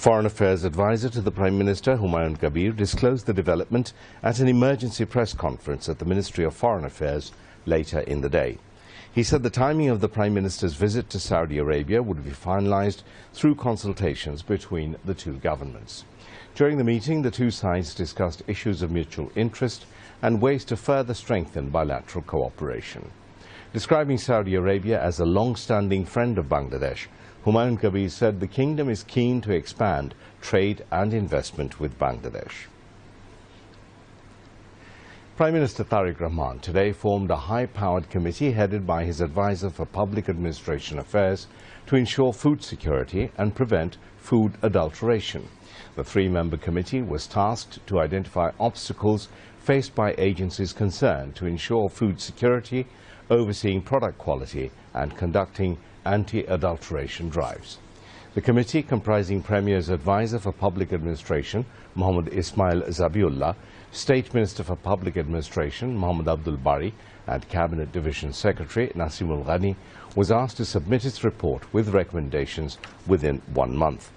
Foreign Affairs Advisor to the Prime Minister, Humayun Kabir, disclosed the development at an emergency press conference at the Ministry of Foreign Affairs later in the day. He said the timing of the Prime Minister's visit to Saudi Arabia would be finalized through consultations between the two governments. During the meeting, the two sides discussed issues of mutual interest and ways to further strengthen bilateral cooperation. Describing Saudi Arabia as a long-standing friend of Bangladesh, Humayun Kabir said the kingdom is keen to expand trade and investment with Bangladesh. Prime Minister Tariq Rahman today formed a high-powered committee headed by his advisor for Public Administration Affairs to ensure food security and prevent food adulteration. The three-member committee was tasked to identify obstacles faced by agencies concerned to ensure food security, overseeing product quality and conducting anti-adulteration drives. The committee, comprising Premier's Advisor for Public Administration, Mohammed Ismail Zabiullah, State Minister for Public Administration, Mohammed Abdul Bari, and Cabinet Division Secretary, Nasimul Ghani, was asked to submit its report with recommendations within 1 month.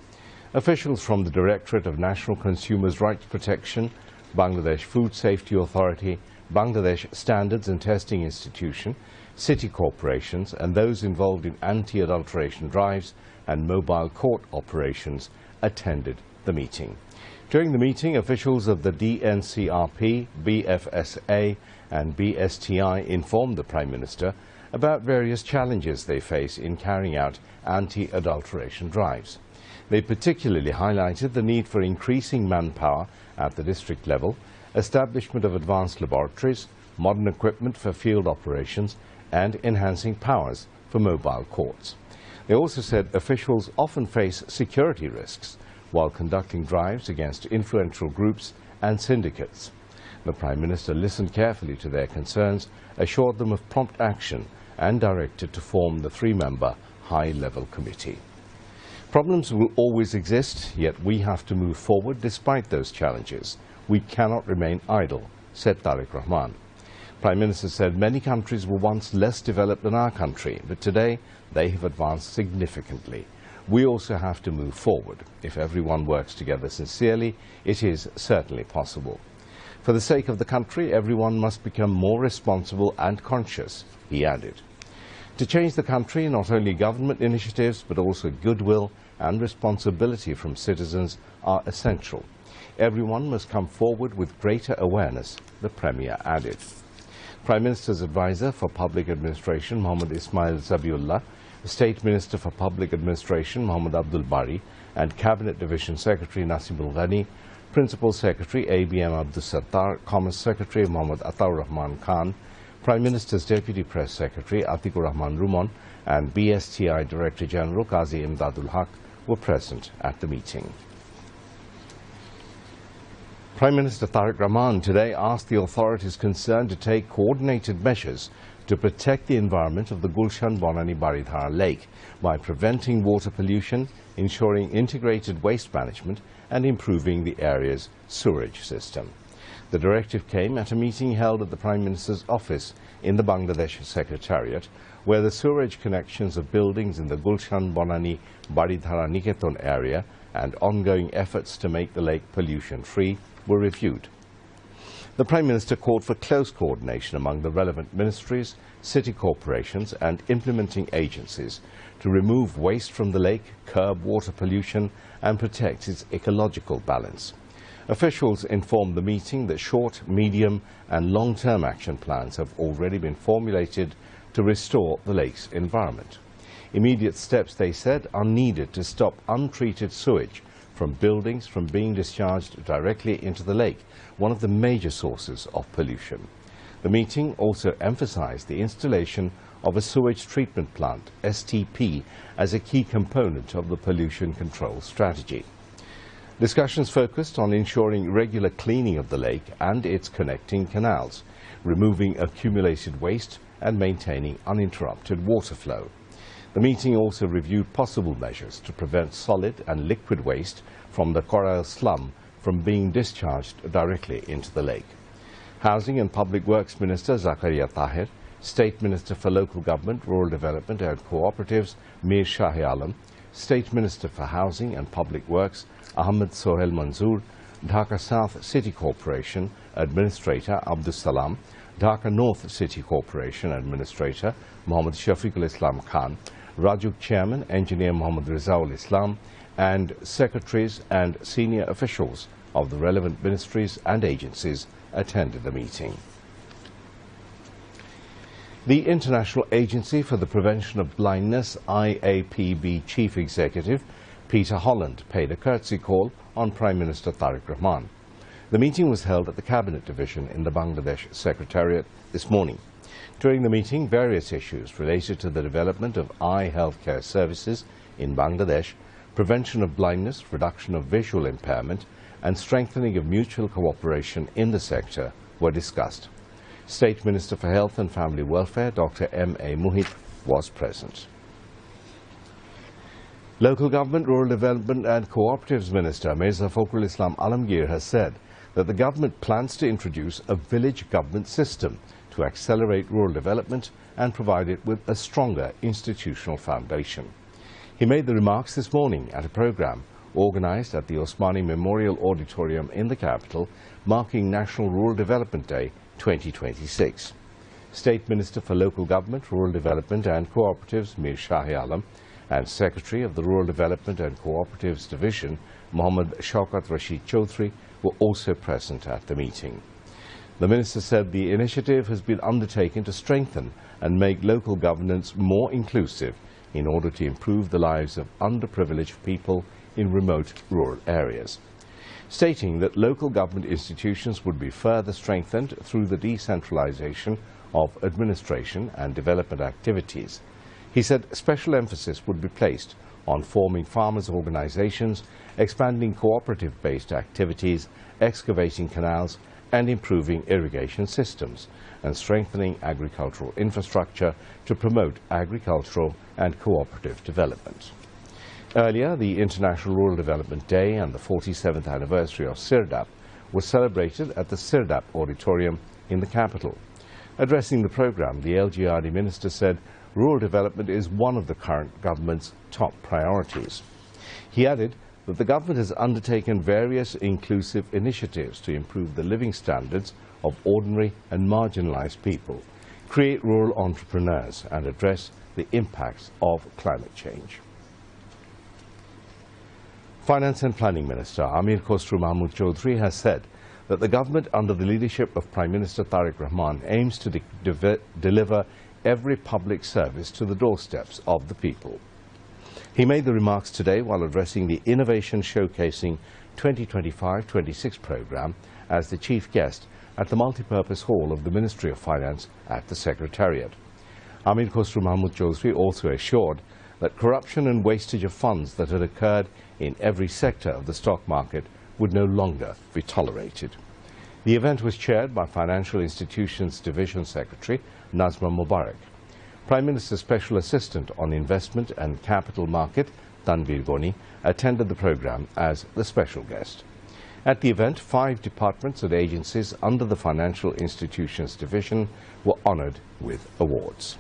Officials from the Directorate of National Consumers' Rights Protection, Bangladesh Food Safety Authority, Bangladesh Standards and Testing Institution, city corporations and those involved in anti-adulteration drives and mobile court operations attended the meeting. During the meeting, officials of the DNCRP, BFSA and BSTI informed the Prime Minister about various challenges they face in carrying out anti-adulteration drives. They particularly highlighted the need for increasing manpower at the district level, establishment of advanced laboratories, modern equipment for field operations, and enhancing powers for mobile courts. They also said officials often face security risks while conducting drives against influential groups and syndicates. The Prime Minister listened carefully to their concerns, assured them of prompt action, and directed to form the three-member high-level committee. Problems will always exist, yet we have to move forward despite those challenges. We cannot remain idle, said Tariq Rahman. Prime Minister said many countries were once less developed than our country, but today they have advanced significantly. We also have to move forward. If everyone works together sincerely, it is certainly possible. For the sake of the country, everyone must become more responsible and conscious, he added. To change the country, not only government initiatives, but also goodwill and responsibility from citizens are essential. Everyone must come forward with greater awareness, the Premier added. Prime Minister's Advisor for Public Administration, Mohammed Ismail Zabiullah, State Minister for Public Administration, Mohammed Abdul Bari, and Cabinet Division Secretary, Nasimul Ghani, Principal Secretary, ABM Abdul Sattar, Commerce Secretary, Mohammed Ataur Rahman Khan, Prime Minister's Deputy Press Secretary, Atikur Rahman Rumon, and BSTI Director General, Qazi Imdadul Haq, were present at the meeting. Prime Minister Tariq Rahman today asked the authorities concerned to take coordinated measures to protect the environment of the Gulshan Bonani Baridhara Lake by preventing water pollution, ensuring integrated waste management and improving the area's sewerage system. The directive came at a meeting held at the Prime Minister's office in the Bangladesh Secretariat, where the sewerage connections of buildings in the Gulshan Bonani Baridhara Niketon area and ongoing efforts to make the lake pollution-free were reviewed. The Prime Minister called for close coordination among the relevant ministries, city corporations and implementing agencies to remove waste from the lake, curb water pollution and protect its ecological balance. Officials informed the meeting that short, medium and long-term action plans have already been formulated to restore the lake's environment. Immediate steps, they said, are needed to stop untreated sewage from buildings from being discharged directly into the lake, one of the major sources of pollution. The meeting also emphasized the installation of a sewage treatment plant, STP, as a key component of the pollution control strategy. Discussions focused on ensuring regular cleaning of the lake and its connecting canals, removing accumulated waste and maintaining uninterrupted water flow. The meeting also reviewed possible measures to prevent solid and liquid waste from the coral slum from being discharged directly into the lake. Housing and Public Works Minister Zakaria Tahir, State Minister for Local Government, Rural Development and Cooperatives Mir Shahi Alam, State Minister for Housing and Public Works Ahmed Sohail Manzoor, Dhaka South City Corporation Administrator Abdus Salam, Dhaka North City Corporation Administrator Mohammad Shafiqul Islam Khan, Rajuk Chairman Engineer Mohammad Rizaul Islam, and secretaries and senior officials of the relevant ministries and agencies attended the meeting. The International Agency for the Prevention of Blindness, IAPB Chief Executive Peter Holland paid a courtesy call on Prime Minister Tariq Rahman. The meeting was held at the Cabinet Division in the Bangladesh Secretariat this morning. During the meeting, various issues related to the development of eye healthcare services in Bangladesh, prevention of blindness, reduction of visual impairment, and strengthening of mutual cooperation in the sector were discussed. State Minister for Health and Family Welfare, Dr. M.A. Muhit, was present. Local Government, Rural Development and Cooperatives Minister Mirza Fakhrul Islam Alamgir has said that the government plans to introduce a village government system to accelerate rural development and provide it with a stronger institutional foundation. He made the remarks this morning at a program organized at the Osmani Memorial Auditorium in the capital, marking National Rural Development Day 2026. State Minister for Local Government, Rural Development and Cooperatives Mir Shahi Alam and Secretary of the Rural Development and Cooperatives Division Mohammad Shaukat Rashid Chaudhry were also present at the meeting. The Minister said the initiative has been undertaken to strengthen and make local governance more inclusive in order to improve the lives of underprivileged people in remote rural areas, stating that local government institutions would be further strengthened through the decentralization of administration and development activities. He said special emphasis would be placed on forming farmers' organizations, expanding cooperative-based activities, excavating canals, and improving irrigation systems, and strengthening agricultural infrastructure to promote agricultural and cooperative development. Earlier, the International Rural Development Day and the 47th anniversary of Sirdap was celebrated at the Sirdap Auditorium in the capital. Addressing the program, the LGRD minister said rural development is one of the current government's top priorities. He added that the government has undertaken various inclusive initiatives to improve the living standards of ordinary and marginalized people, create rural entrepreneurs, and address the impacts of climate change. Finance and Planning Minister Amir Khosrow Mahmood Chaudhry has said that the government under the leadership of Prime Minister Tariq Rahman aims to deliver every public service to the doorsteps of the people. He made the remarks today while addressing the Innovation Showcasing 2025-26 program as the chief guest at the multipurpose hall of the Ministry of Finance at the Secretariat. Amir Khosrow Mahmood Chaudhry also assured that corruption and wastage of funds that had occurred in every sector of the stock market would no longer be tolerated. The event was chaired by Financial Institutions Division Secretary Nazma Mubarak. Prime Minister's Special Assistant on Investment and Capital Market, Tanvir Goni, attended the program as the special guest. At the event, 5 departments and agencies under the Financial Institutions Division were honored with awards.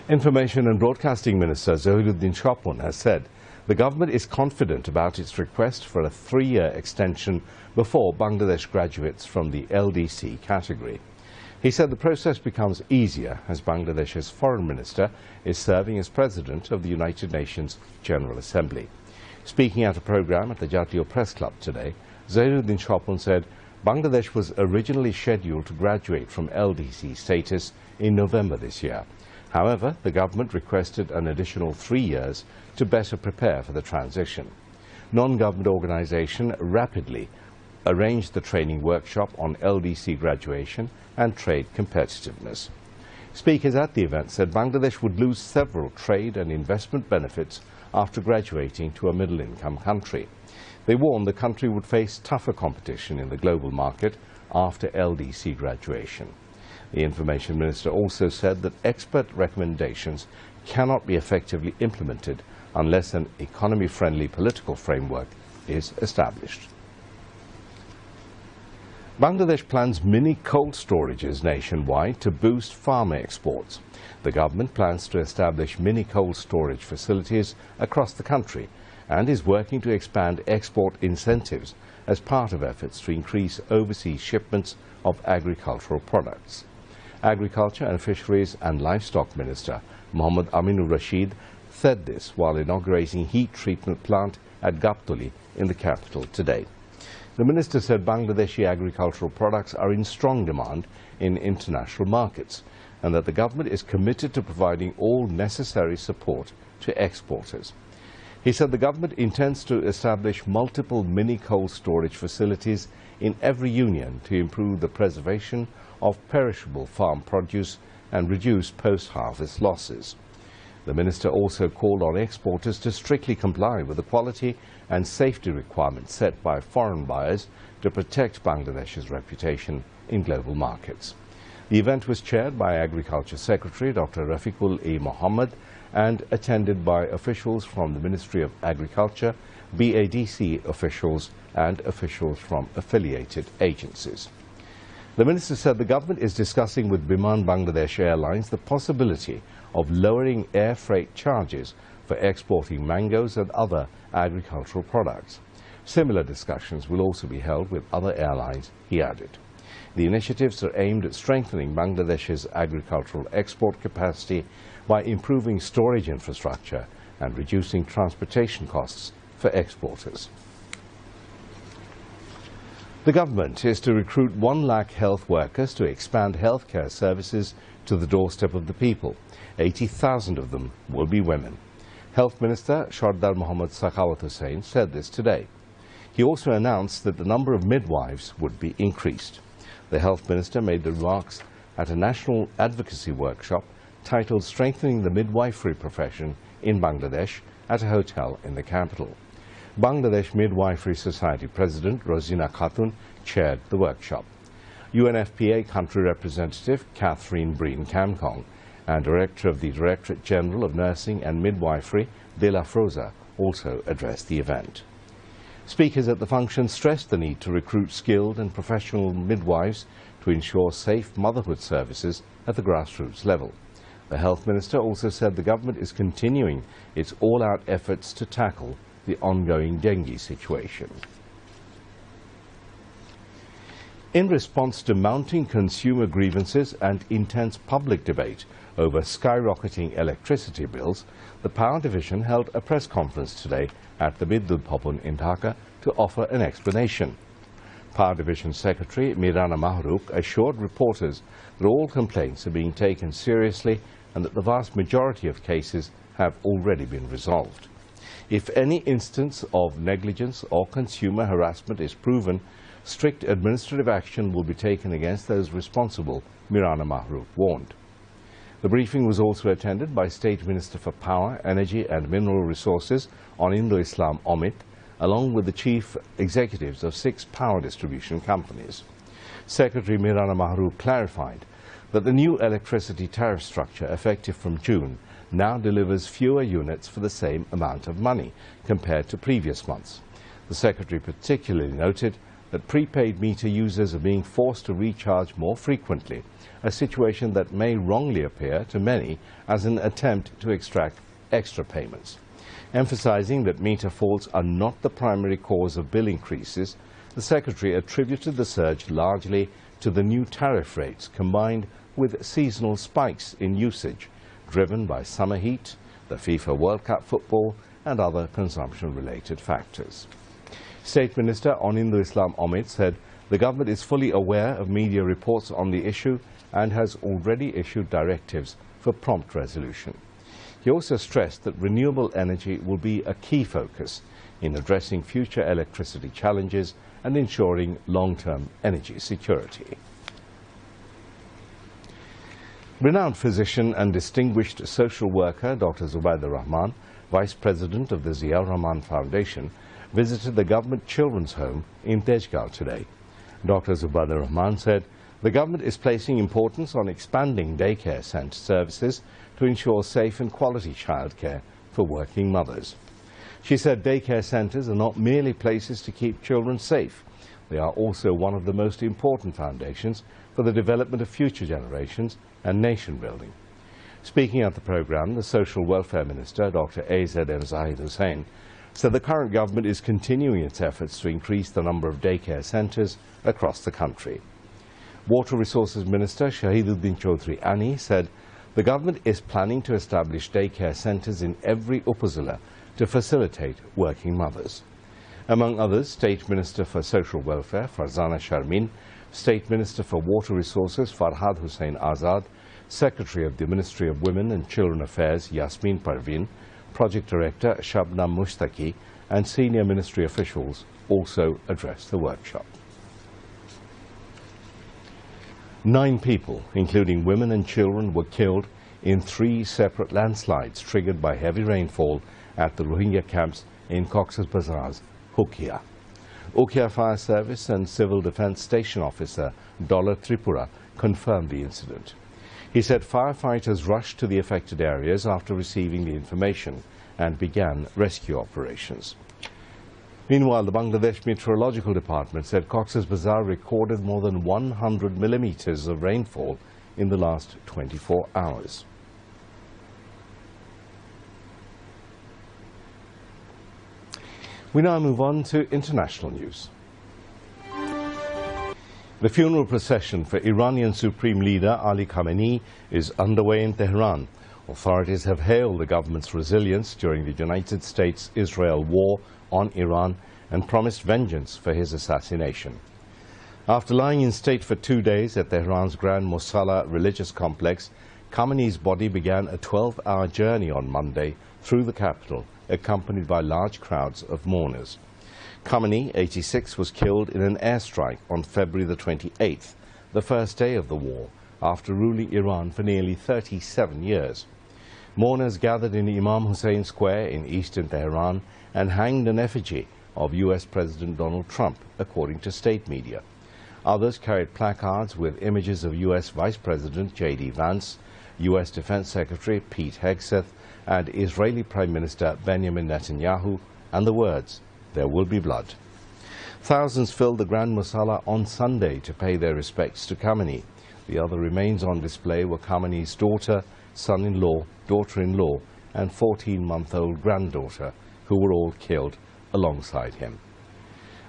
Information and Broadcasting Minister Zahiruddin Shapun has said the government is confident about its request for a 3-year extension before Bangladesh graduates from the LDC category. He said the process becomes easier as Bangladesh's Foreign Minister is serving as President of the United Nations General Assembly. Speaking at a program at the Jatiyo Press Club today, Zahiruddin Shapun said Bangladesh was originally scheduled to graduate from LDC status in November this year. However, the government requested an additional 3 years to better prepare for the transition. Non-government organization rapidly arranged the training workshop on LDC graduation and trade competitiveness. Speakers at the event said Bangladesh would lose several trade and investment benefits after graduating to a middle-income country. They warned the country would face tougher competition in the global market after LDC graduation. The Information Minister also said that expert recommendations cannot be effectively implemented unless an economy-friendly political framework is established. Bangladesh plans mini cold storages nationwide to boost farm exports. The government plans to establish mini cold storage facilities across the country and is working to expand export incentives as part of efforts to increase overseas shipments of agricultural products. Agriculture and Fisheries and Livestock Minister Mohammad Aminur Rashid said this while inaugurating heat treatment plant at Gaptoli in the capital today. The minister said Bangladeshi agricultural products are in strong demand in international markets and that the government is committed to providing all necessary support to exporters. He said the government intends to establish multiple mini cold storage facilities in every union to improve the preservation of perishable farm produce and reduce post-harvest losses. The minister also called on exporters to strictly comply with the quality and safety requirements set by foreign buyers to protect Bangladesh's reputation in global markets. The event was chaired by Agriculture Secretary Dr. Rafiqul E. Mohammed and attended by officials from the Ministry of Agriculture, BADC officials and officials from affiliated agencies. The minister said the government is discussing with Biman Bangladesh Airlines the possibility of lowering air freight charges for exporting mangoes and other agricultural products. Similar discussions will also be held with other airlines, he added. The initiatives are aimed at strengthening Bangladesh's agricultural export capacity by improving storage infrastructure and reducing transportation costs for exporters. The government is to recruit 1 lakh health workers to expand healthcare services to the doorstep of the people. 80,000 of them will be women. Health Minister Sardar Mohammad Sakhawat Hussain said this today. He also announced that the number of midwives would be increased. The Health Minister made the remarks at a national advocacy workshop titled Strengthening the Midwifery Profession in Bangladesh at a hotel in the capital. Bangladesh Midwifery Society President Rosina Khatun chaired the workshop. UNFPA Country Representative Catherine Breen Kamkong and Director of the Directorate General of Nursing and Midwifery, De La Froza, also addressed the event. Speakers at the function stressed the need to recruit skilled and professional midwives to ensure safe motherhood services at the grassroots level. The Health Minister also said the government is continuing its all-out efforts to tackle the ongoing dengue situation. In response to mounting consumer grievances and intense public debate over skyrocketing electricity bills, the Power Division held a press conference today at the Biddut Bhavan in Dhaka to offer an explanation. Power Division Secretary Mirana Mahrukh assured reporters that all complaints are being taken seriously and that the vast majority of cases have already been resolved. If any instance of negligence or consumer harassment is proven, strict administrative action will be taken against those responsible, Mirana Mahrukh warned. The briefing was also attended by State Minister for Power, Energy and Mineral Resources Anindo Islam Amit, along with the chief executives of 6 power distribution companies. Secretary Mirana Mahrukh clarified that the new electricity tariff structure effective from June now delivers fewer units for the same amount of money compared to previous months. The Secretary particularly noted that prepaid meter users are being forced to recharge more frequently, a situation that may wrongly appear to many as an attempt to extract extra payments. Emphasizing that meter faults are not the primary cause of bill increases, the Secretary attributed the surge largely to the new tariff rates combined with seasonal spikes in usage, driven by summer heat, the FIFA World Cup football and other consumption-related factors. State Minister Anindo Islam Amit said the government is fully aware of media reports on the issue and has already issued directives for prompt resolution. He also stressed that renewable energy will be a key focus in addressing future electricity challenges and ensuring long-term energy security. Renowned physician and distinguished social worker Dr. Zubaida Rahman, Vice President of the Ziaur Rahman Foundation, visited the government children's home in Tejgaon today. Dr. Zubaida Rahman said the government is placing importance on expanding daycare centre services to ensure safe and quality childcare for working mothers. She said daycare centres are not merely places to keep children safe. They are also one of the most important foundations for the development of future generations and nation building. Speaking at the programme, the Social Welfare Minister, Dr. A.Z.M. Zahid Hussain, said the current government is continuing its efforts to increase the number of daycare centres across the country. Water Resources Minister Shahiduddin Chaudhry Ani said the government is planning to establish daycare centres in every upazila to facilitate working mothers. Among others, State Minister for Social Welfare Farzana Sharmin, State Minister for Water Resources Farhad Hussain Azad, Secretary of the Ministry of Women and Children Affairs Yasmin Parveen, Project Director Shabnam Mushtaki and senior ministry officials also addressed the workshop. 9 people, including women and children, were killed in 3 separate landslides triggered by heavy rainfall at the Rohingya camps in Cox's Bazar's Ukhia. Ukhia Fire Service and Civil Defence Station Officer Dollar Tripura confirmed the incident. He said firefighters rushed to the affected areas after receiving the information and began rescue operations. Meanwhile, the Bangladesh Meteorological Department said Cox's Bazar recorded more than 100 millimeters of rainfall in the last 24 hours. We now move on to international news. The funeral procession for Iranian Supreme Leader Ali Khamenei is underway in Tehran. Authorities have hailed the government's resilience during the United States-Israel war on Iran and promised vengeance for his assassination. After lying in state for 2 days at Tehran's Grand Mosala religious complex, Khamenei's body began a 12-hour journey on Monday through the capital, accompanied by large crowds of mourners. Khamenei, 86, was killed in an airstrike on February the 28th, the first day of the war, after ruling Iran for nearly 37 years. Mourners gathered in Imam Hussein Square in eastern Tehran and hanged an effigy of U.S. President Donald Trump, according to state media. Others carried placards with images of U.S. Vice President J.D. Vance, U.S. Defense Secretary Pete Hegseth, and Israeli Prime Minister Benjamin Netanyahu, and the words, "There will be blood." Thousands filled the Grand Mosala on Sunday to pay their respects to Khamenei. The other remains on display were Khamenei's daughter, son-in-law, daughter-in-law, and 14-month-old granddaughter, who were all killed alongside him.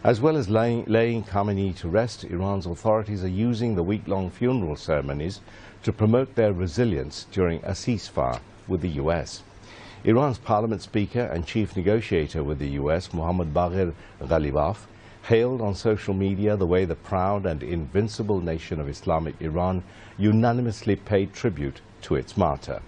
As well as laying Khamenei to rest, Iran's authorities are using the week-long funeral ceremonies to promote their resilience during a ceasefire with the U.S. Iran's parliament speaker and chief negotiator with the U.S., Mohammad Baghir Ghalibaf, hailed on social media the way the proud and invincible nation of Islamic Iran unanimously paid tribute to its martyr.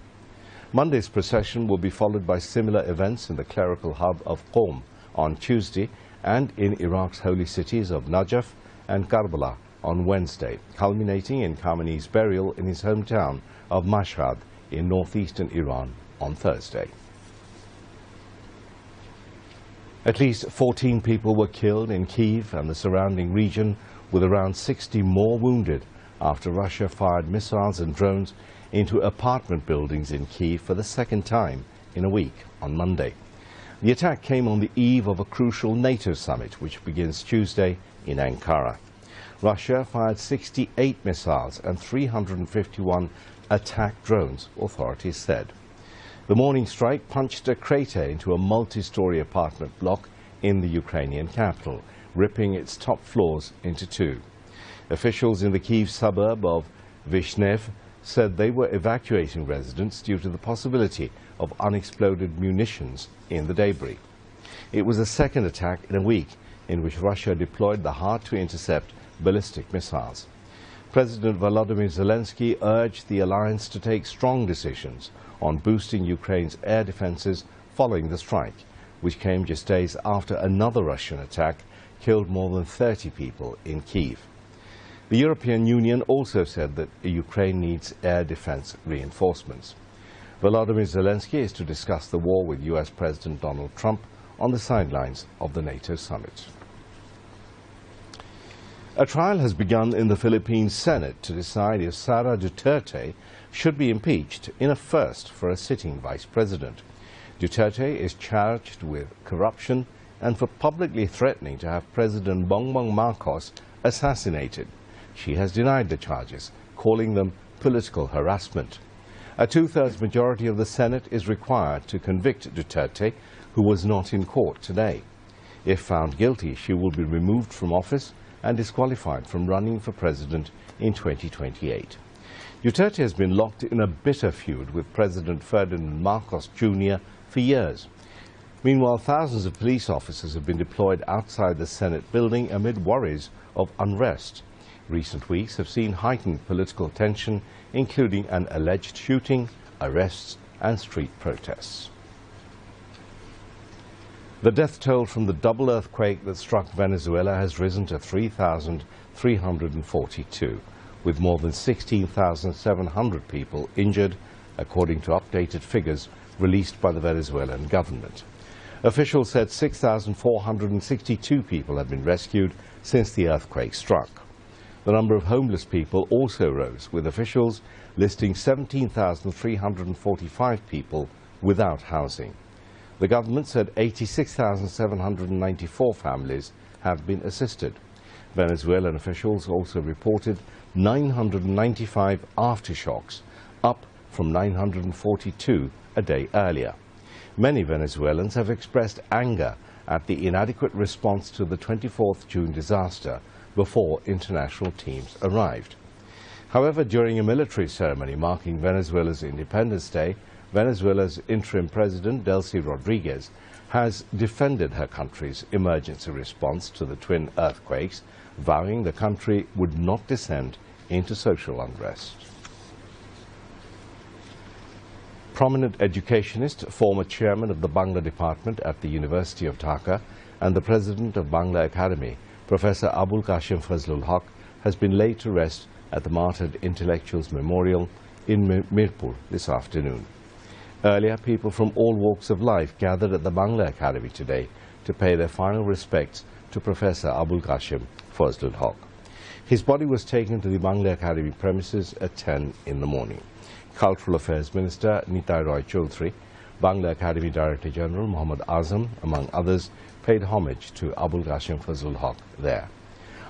Monday's procession will be followed by similar events in the clerical hub of Qom on Tuesday and in Iraq's holy cities of Najaf and Karbala on Wednesday, culminating in Khamenei's burial in his hometown of Mashhad in northeastern Iran on Thursday. At least 14 people were killed in Kyiv and the surrounding region, with around 60 more wounded after Russia fired missiles and drones into apartment buildings in Kyiv for the second time in a week on Monday. The attack came on the eve of a crucial NATO summit, which begins Tuesday in Ankara. Russia fired 68 missiles and 351 attack drones, authorities said. The morning strike punched a crater into a multi-story apartment block in the Ukrainian capital, ripping its top floors into 2. Officials in the Kyiv suburb of Vishnev said they were evacuating residents due to the possibility of unexploded munitions in the debris. It was the second attack in a week in which Russia deployed the hard-to-intercept ballistic missiles. President Volodymyr Zelensky urged the alliance to take strong decisions on boosting Ukraine's air defenses following the strike, which came just days after another Russian attack killed more than 30 people in Kyiv. The European Union also said that Ukraine needs air defense reinforcements. Volodymyr Zelensky is to discuss the war with U.S. President Donald Trump on the sidelines of the NATO summit. A trial has begun in the Philippine Senate to decide if Sara Duterte should be impeached, in a first for a sitting vice president. Duterte is charged with corruption and for publicly threatening to have President Bongbong Marcos assassinated. She has denied the charges, calling them political harassment. A two-thirds majority of the Senate is required to convict Duterte, who was not in court today. If found guilty, she will be removed from office and disqualified from running for president in 2028. Duterte has been locked in a bitter feud with President Ferdinand Marcos Jr. for years. Meanwhile, thousands of police officers have been deployed outside the Senate building amid worries of unrest. Recent weeks have seen heightened political tension, including an alleged shooting, arrests, and street protests. The death toll from the double earthquake that struck Venezuela has risen to 3,342, with more than 16,700 people injured, according to updated figures released by the Venezuelan government. Officials said 6,462 people have been rescued since the earthquake struck. The number of homeless people also rose, with officials listing 17,345 people without housing. The government said 86,794 families have been assisted. Venezuelan officials also reported 995 aftershocks, up from 942 a day earlier. Many Venezuelans have expressed anger at the inadequate response to the 24th June disaster before international teams arrived. However, during a military ceremony marking Venezuela's Independence Day, Venezuela's interim president, Delcy Rodriguez, has defended her country's emergency response to the twin earthquakes, vowing the country would not descend into social unrest. Prominent educationist, former chairman of the Bangla department at the University of Dhaka and the president of Bangla Academy, Professor al-Qasim Fazlul Haq, has been laid to rest at the Martyred Intellectuals Memorial in Mirpur this afternoon. Earlier, people from all walks of life gathered at the Bangla Academy today to pay their final respects to Professor al-Qasim Fazlul Haq. His body was taken to the Bangla Academy premises at 10 in the morning. Cultural Affairs Minister Nitai Roy Choudhury, Bangla Academy Director General Muhammad Azam, among others, paid homage to al-Qasim Fazlul Haq there.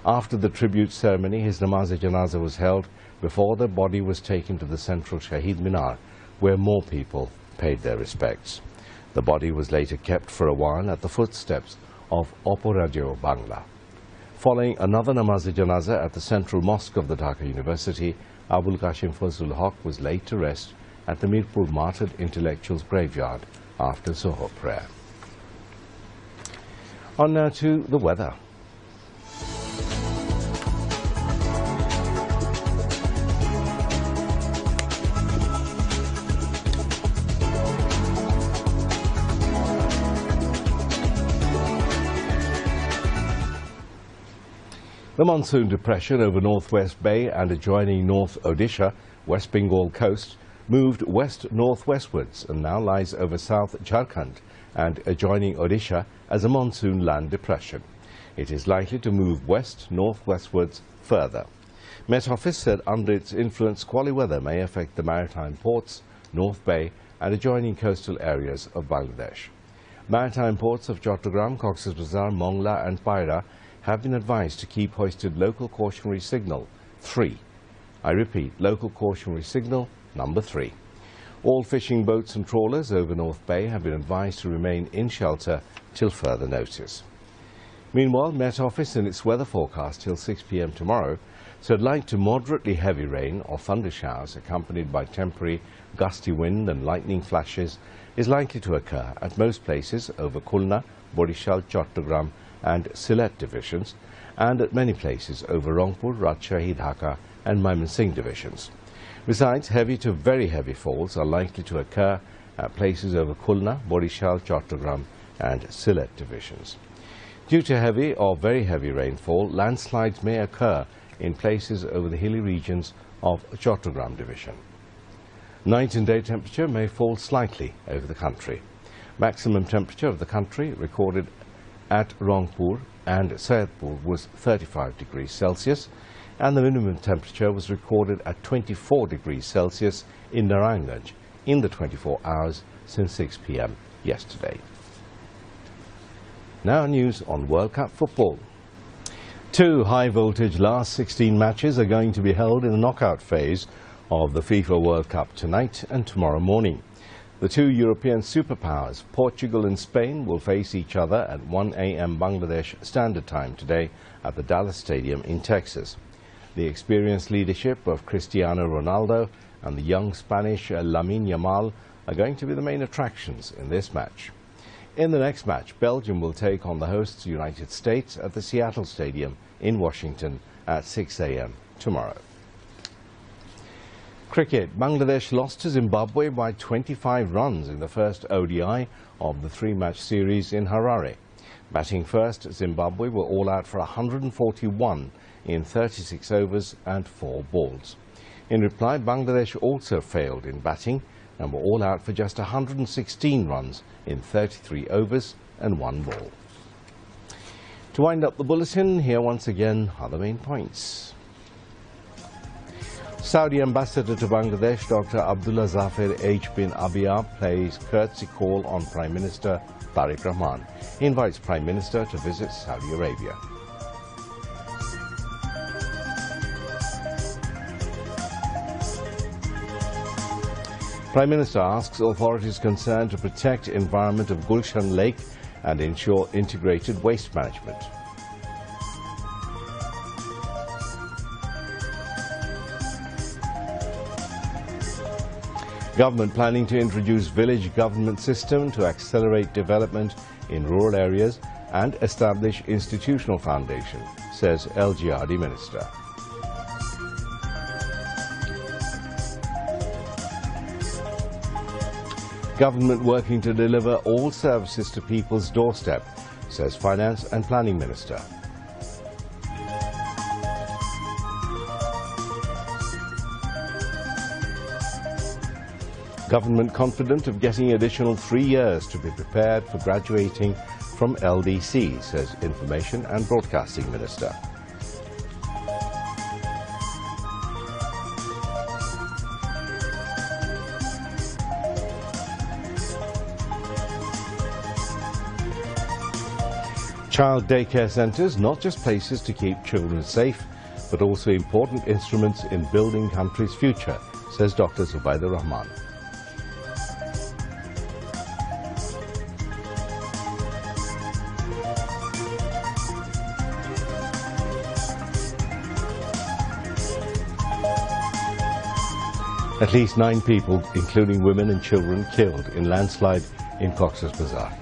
After the tribute ceremony, his namaz-e-janaza was held before the body was taken to the central Shahid Minar, where more people paid their respects. The body was later kept for a while at the footsteps of Oporadio Bangla. Following another namaz-e-janaza at the central mosque of the Dhaka University, al-Qasim Fazlul Haq was laid to rest at the Mirpur Martyred Intellectuals Graveyard after Zuhr prayer. On now to the weather. The monsoon depression over Northwest Bay and adjoining North Odisha, West Bengal coast, moved west-northwestwards and now lies over South Jharkhand and adjoining Odisha as a monsoon land depression. It is likely to move west-northwestwards further. Met Office said under its influence, squally weather may affect the maritime ports, North Bay and adjoining coastal areas of Bangladesh. Maritime ports of Chattogram, Cox's Bazar, Mongla and Paira have been advised to keep hoisted local cautionary signal 3. I repeat, local cautionary signal number 3. All fishing boats and trawlers over North Bay have been advised to remain in shelter till further notice. Meanwhile, Met Office in its weather forecast till 6 p.m. tomorrow said light to moderately heavy rain or thunder showers accompanied by temporary gusty wind and lightning flashes is likely to occur at most places over Khulna, Borishal, Chattogram and Sylhet divisions, and at many places over Rangpur, Rajshahi, Dhaka and Mymensingh divisions. Besides, heavy to very heavy falls are likely to occur at places over Khulna, Borishal, Chattogram and Sylhet divisions. Due to heavy or very heavy rainfall, landslides may occur in places over the hilly regions of Chattogram division. Night and day temperature may fall slightly over the country. Maximum temperature of the country recorded at Rangpur and Saidpur was 35 degrees Celsius, and the minimum temperature was recorded at 24 degrees Celsius in Narayanganj in the 24 hours since 6 p.m. yesterday. Now news on World Cup football. Two high-voltage last 16 matches are going to be held in the knockout phase of the FIFA World Cup tonight and tomorrow morning. The two European superpowers, Portugal and Spain, will face each other at 1 a.m. Bangladesh Standard Time today at the Dallas Stadium in Texas. The experienced leadership of Cristiano Ronaldo and the young Spanish Lamine Yamal are going to be the main attractions in this match. In the next match, Belgium will take on the hosts United States at the Seattle Stadium in Washington at 6 a.m. tomorrow. Cricket. Bangladesh lost to Zimbabwe by 25 runs in the first ODI of the three-match series in Harare. Batting first, Zimbabwe were all out for 141 in 36 overs and 4 balls. In reply, Bangladesh also failed in batting and were all out for just 116 runs in 33 overs and 1 ball. To wind up the bulletin, here once again are the main points. Saudi Ambassador to Bangladesh, Dr. Abdullah Zafir H. bin Abia, pays courtesy call on Prime Minister Tariq Rahman. He invites Prime Minister to visit Saudi Arabia. Prime Minister asks authorities concerned to protect environment of Gulshan Lake and ensure integrated waste management. Government planning to introduce village government system to accelerate development in rural areas and establish institutional foundation, says LGRD Minister. Government working to deliver all services to people's doorstep, says Finance and Planning Minister. Government confident of getting additional 3 years to be prepared for graduating from LDC, says Information and Broadcasting Minister. Child daycare centres, not just places to keep children safe, but also important instruments in building country's future, says Dr. Zubaydah Rahman. At least 9 people, including women and children, killed in landslide in Cox's Bazar.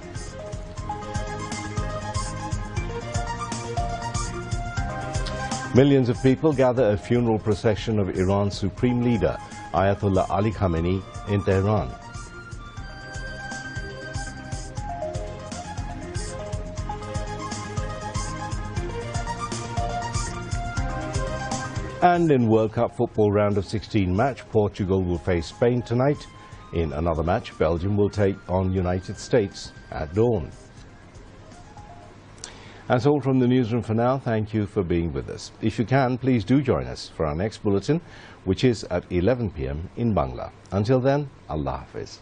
Millions of people gather at funeral procession of Iran's supreme leader, Ayatollah Ali Khamenei, in Tehran. And in World Cup football round of 16 match, Portugal will face Spain tonight. In another match, Belgium will take on United States at dawn. That's all from the newsroom for now. Thank you for being with us. If you can, please do join us for our next bulletin, which is at 11 p.m. in Bangla. Until then, Allah Hafiz.